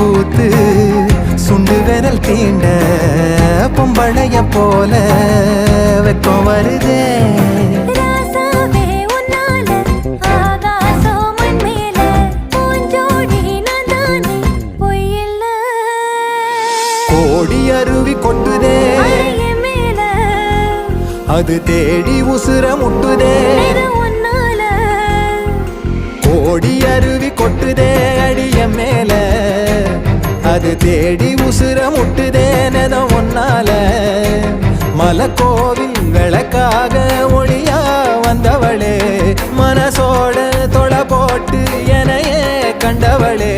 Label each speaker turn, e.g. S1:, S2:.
S1: பூத்து சுண்டு விரல் தீண்ட பொம்பளைய போல வெக்கம் வருதே கோடி அருவி கொட்டுதே அது தேடி உசுர முட்டுதே கோடி அருவி கொட்டுதே அடிய மேல அது தேடி உசுர முட்டுதே நெதம் ஒன்னால மலக்கோவில் விளக்காக ஒளியா வந்தவளே மனசோட தொலை போட்டு எனையே கண்டவளே